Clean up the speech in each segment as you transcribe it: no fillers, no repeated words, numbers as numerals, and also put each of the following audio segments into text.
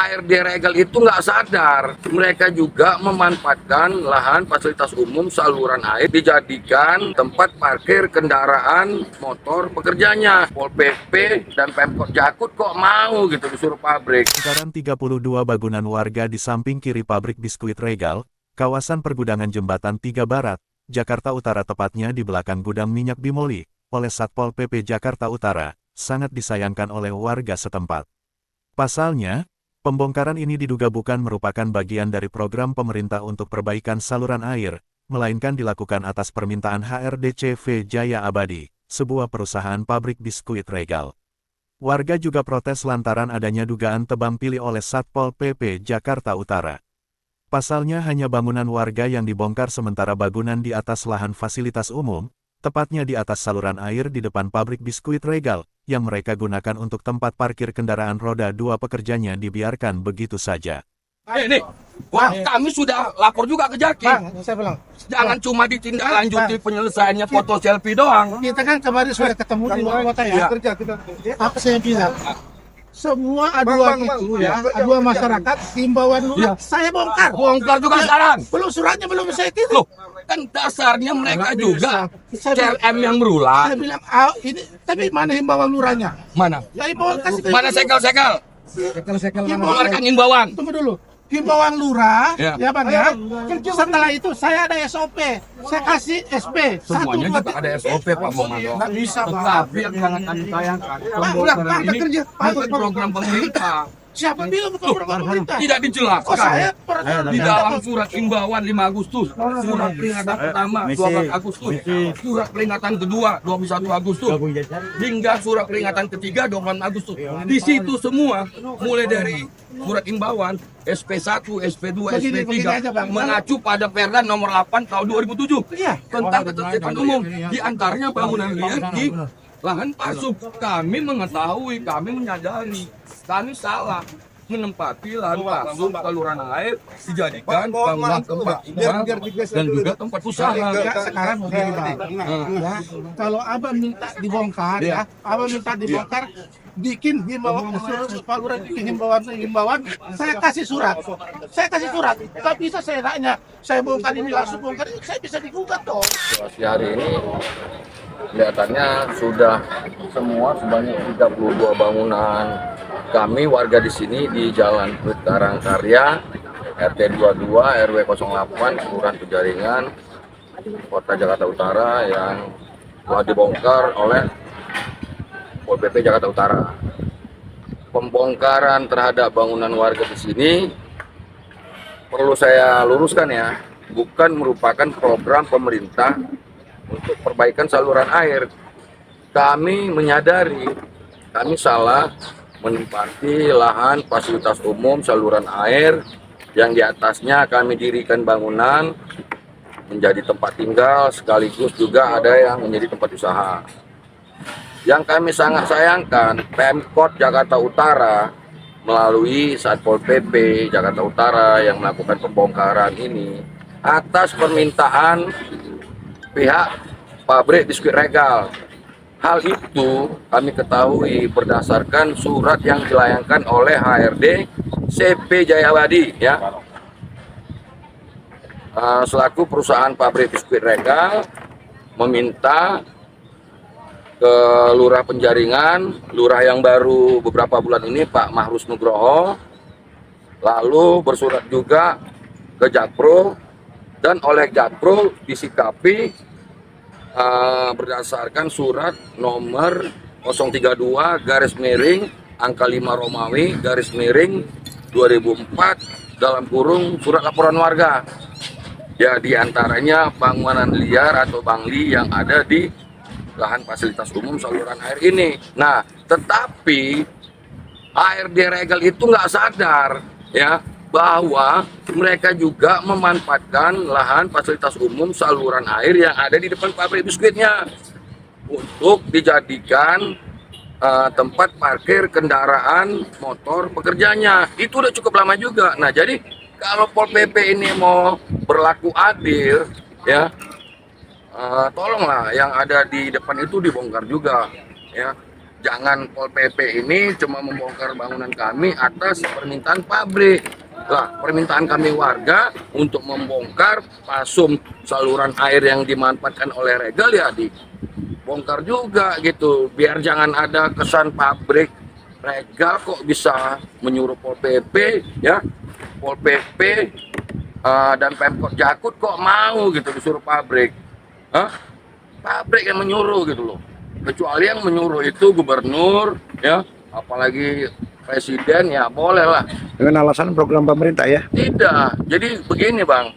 HRD Regal itu nggak sadar, mereka juga memanfaatkan lahan fasilitas umum saluran air dijadikan tempat parkir kendaraan motor pekerjanya. Pol PP dan Pemkot Jakut kok mau gitu disuruh pabrik. Lingkaran 32 bangunan warga di samping kiri pabrik biskuit Regal, kawasan pergudangan Jembatan 3 Barat, Jakarta Utara tepatnya di belakang gudang minyak Bimoli, oleh Satpol PP Jakarta Utara, sangat disayangkan oleh warga setempat. Pasalnya, pembongkaran ini diduga bukan merupakan bagian dari program pemerintah untuk perbaikan saluran air, melainkan dilakukan atas permintaan HRDCV Jaya Abadi, sebuah perusahaan pabrik biskuit Regal. Warga juga protes lantaran adanya dugaan tebang pilih oleh Satpol PP Jakarta Utara. Pasalnya hanya bangunan warga yang dibongkar sementara bangunan di atas lahan fasilitas umum, tepatnya di atas saluran air di depan pabrik biskuit Regal, yang mereka gunakan untuk tempat parkir kendaraan roda 2 pekerjanya dibiarkan begitu saja. Nih, kami sudah lapor juga ke Jaki. Bang, saya bilang, Jangan cuma ditindaklanjuti penyelesaiannya foto selfie doang. kita kan kemarin sudah ketemu di luar kota ya. Iya. Apa saya bilang? Semua aduan itu ya, aduan masyarakat, himbauan lurah, saya bongkar. Bongkar juga sekarang. Belum suratnya belum saya kirim. Loh, kan dasarnya mereka juga Saya CLM yang berulang. Saya bilang, ini tapi mana himbauan lurahnya? Mana? Ya himbauan kasih. Mana segel-segel? Keluarkan himbauan. Tunggu dulu. Himbauan lurah, Ya. ya bang ya. Setelah itu saya ada SOP, saya kasih SP. Semuanya juga ada SOP Pak Momando. Nggak bisa bang. Tetapi yang jangan kami sayangkan, Pak, udah pembongkaran ini kerja. bukan program pemerintah. Siapa bilang bukan program pemerintah? Tidak Oh saya dijelaskan di dalam surat himbauan 5 Agustus, surat peringatan pertama 12 Agustus, surat peringatan kedua 21 Agustus, hingga surat peringatan ketiga 26 Agustus. Di situ semua, mulai dari surat himbauan SP1, SP2, Begini aja, SP3 Bang. mengacu pada Perda nomor 8 tahun 2007 Iya. tentang ketertiban umum, di antaranya bangunan liar di lahan pasuk. Kami mengetahui, kami menyadari, kami salah menempati lahan pasuk saluran air dijadikan bangunan tempat tinggal dan juga tempat usaha. Sekarang begini bang, ya, kalau abang minta dibongkar, ya, abang minta dibongkar, bikin himbauan, Pak Lurah bikin himbauan, saya kasih surat, nggak bisa saya tanya, saya bongkar ini langsung bongkar, saya bisa digugat dong. Situasi hari ini kelihatannya sudah semua sebanyak 32 bangunan. Kami warga di sini di Jalan Karangkarya, RT 22, RW 08, Kelurahan Penjaringan, Kota Jakarta Utara yang telah dibongkar oleh Pol PP Jakarta Utara. Pembongkaran terhadap bangunan warga di sini perlu saya luruskan ya, bukan merupakan program pemerintah untuk perbaikan saluran air. Kami menyadari kami salah menempati lahan fasilitas umum saluran air yang di atasnya kami dirikan bangunan menjadi tempat tinggal sekaligus juga ada yang menjadi tempat usaha. Yang kami sangat sayangkan, Pemkot Jakarta Utara melalui Satpol PP Jakarta Utara yang melakukan pembongkaran ini atas permintaan pihak pabrik biskuit Regal. Hal itu kami ketahui berdasarkan surat yang dilayangkan oleh HRD CP Jaya Abadi ya. Selaku perusahaan pabrik biskuit Regal meminta ke Lurah Penjaringan, Lurah yang baru beberapa bulan ini Pak Mahrus Nugroho, lalu bersurat juga ke Jakpro dan oleh Jakpro disikapi berdasarkan surat nomor 032 garis miring angka 5 Romawi garis miring 2004 dalam kurung surat laporan warga. Ya diantaranya bangunan liar atau bangli yang ada di lahan fasilitas umum saluran air ini. Nah, tetapi HRD Regal itu nggak sadar ya bahwa mereka juga memanfaatkan lahan fasilitas umum saluran air yang ada di depan pabrik biskuitnya untuk dijadikan tempat parkir kendaraan motor pekerjanya. Itu udah cukup lama juga. Nah, jadi kalau Pol PP ini mau berlaku adil, ya tolonglah yang ada di depan itu dibongkar juga, ya. Jangan Pol PP ini cuma membongkar bangunan kami atas permintaan pabrik. Lah, permintaan kami warga untuk membongkar pasum saluran air yang dimanfaatkan oleh Regal ya dibongkar juga gitu. Biar jangan ada kesan pabrik Regal kok bisa menyuruh Pol PP ya. Pol PP dan Pemkot Jakut kok mau gitu disuruh pabrik. Hah? Pabrik yang menyuruh gitu loh. Kecuali yang menyuruh itu gubernur ya, apalagi presiden ya boleh lah. Dengan alasan program pemerintah ya? Tidak. Jadi begini Bang,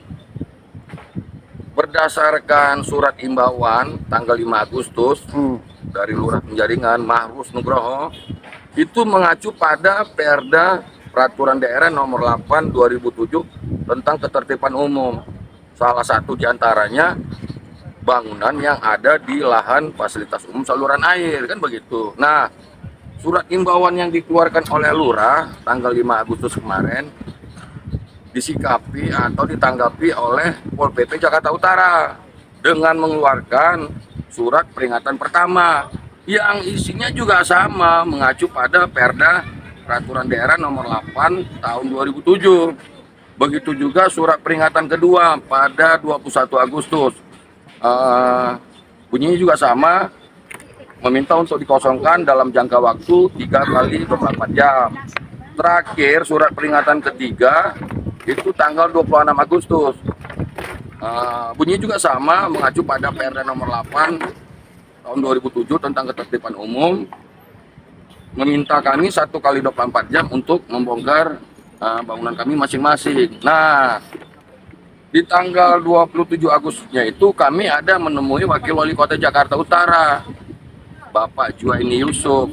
berdasarkan surat imbauan tanggal 5 Agustus dari Lurah Penjaringan Mahrus Nugroho, itu mengacu pada Perda Peraturan Daerah Nomor 8 2007 tentang ketertiban umum. Salah satu diantaranya bangunan yang ada di lahan fasilitas umum saluran air, kan begitu. Nah, surat imbauan yang dikeluarkan oleh Lurah tanggal 5 Agustus kemarin disikapi atau ditanggapi oleh Pol PP Jakarta Utara dengan mengeluarkan surat peringatan pertama yang isinya juga sama, mengacu pada Perda Peraturan Daerah Nomor 8 tahun 2007. Begitu juga surat peringatan kedua pada 21 Agustus. Bunyinya juga sama, meminta untuk dikosongkan dalam jangka waktu 3 kali 24 jam. Terakhir surat peringatan ketiga itu tanggal 26 Agustus. Bunyinya juga sama, mengacu pada Perda Nomor 8 tahun 2007 tentang ketertiban umum, meminta kami 1 kali 24 jam untuk membongkar bangunan kami masing-masing. Nah, di tanggal 27 Agustusnya itu kami ada menemui Wakil Wali Kota Jakarta Utara, Bapak Juwaini Yusuf.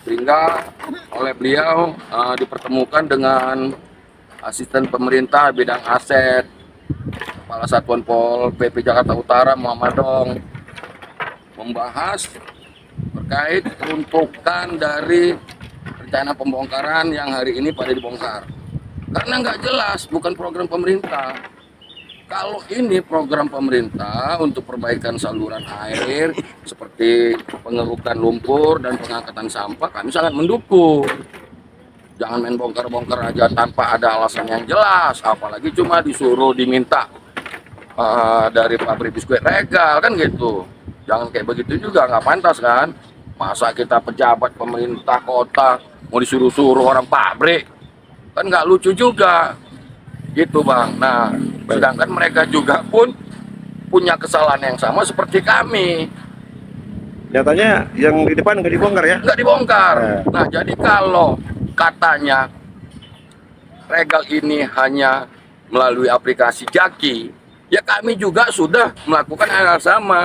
Sehingga oleh beliau dipertemukan dengan asisten pemerintah bidang aset, Kepala Satuan Pol PP Jakarta Utara Muhammad Dong, membahas terkait peruntukan dari rencana pembongkaran yang hari ini pada dibongkar. Karena nggak jelas, bukan program pemerintah. Kalau ini program pemerintah untuk perbaikan saluran air seperti pengerukan lumpur dan pengangkatan sampah, kami sangat mendukung. Jangan main bongkar-bongkar aja tanpa ada alasan yang jelas, apalagi cuma disuruh diminta dari pabrik biskuit Regal kan gitu. Jangan kayak begitu juga, nggak pantas kan. Masa kita pejabat pemerintah kota mau disuruh-suruh orang pabrik, kan nggak lucu juga gitu Bang. Nah, sedangkan mereka juga pun punya kesalahan yang sama seperti kami. Nyatanya yang di depan nggak dibongkar ya? Nggak dibongkar. Nah, jadi kalau katanya Regal ini hanya melalui aplikasi Jaki, ya kami juga sudah melakukan hal yang sama.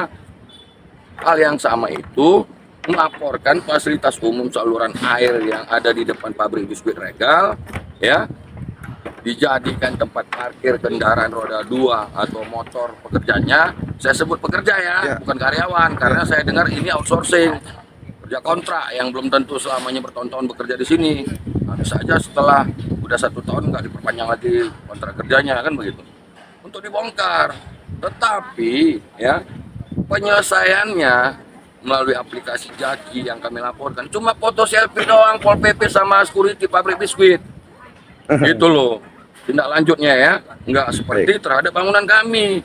Hal yang sama itu melaporkan fasilitas umum saluran air yang ada di depan pabrik biskuit Regal ya dijadikan tempat parkir kendaraan roda 2 atau motor pekerjanya. Saya sebut pekerja ya, bukan karyawan, karena saya dengar ini outsourcing, kerja kontrak yang belum tentu selamanya bertahun-tahun bekerja di sini. Nah, bisa aja setelah udah 1 tahun nggak diperpanjang lagi kontrak kerjanya, kan begitu. Untuk dibongkar, tetapi ya penyelesaiannya melalui aplikasi Jaki yang kami laporkan cuma foto selfie doang Pol PP sama security pabrik biskuit. Gitu loh. Tindak lanjutnya ya, nggak seperti terhadap bangunan kami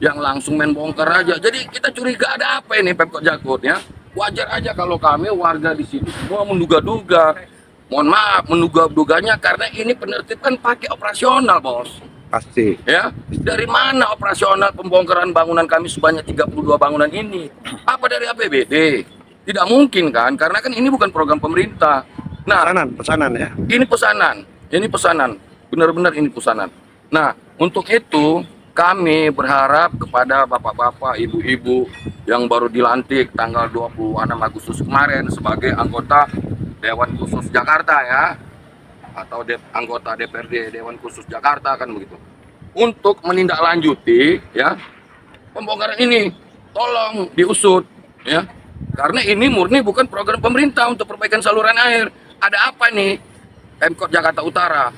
yang langsung main bongkar aja. Jadi kita curiga ada apa ini Pemkot Jakut ya. Wajar aja kalau kami warga di sini semua menduga-duga. Mohon maaf, menduga-duganya karena ini penertiban pakai operasional, Bos. Pasti. Ya, dari mana operasional pembongkaran bangunan kami sebanyak 32 bangunan ini? Apa dari APBD? Tidak mungkin kan, karena kan ini bukan program pemerintah. Nah, Pesanan ya. ini pesanan, benar-benar ini pesanan. Nah, untuk itu kami berharap kepada bapak-bapak, ibu-ibu yang baru dilantik tanggal 26 Agustus kemarin sebagai anggota Dewan Khusus Jakarta ya, atau anggota DPRD Dewan Khusus Jakarta kan begitu, untuk menindaklanjuti ya pembongkaran ini, tolong diusut ya, karena ini murni bukan program pemerintah untuk perbaikan saluran air. Ada apa nih Pemkot Jakarta Utara?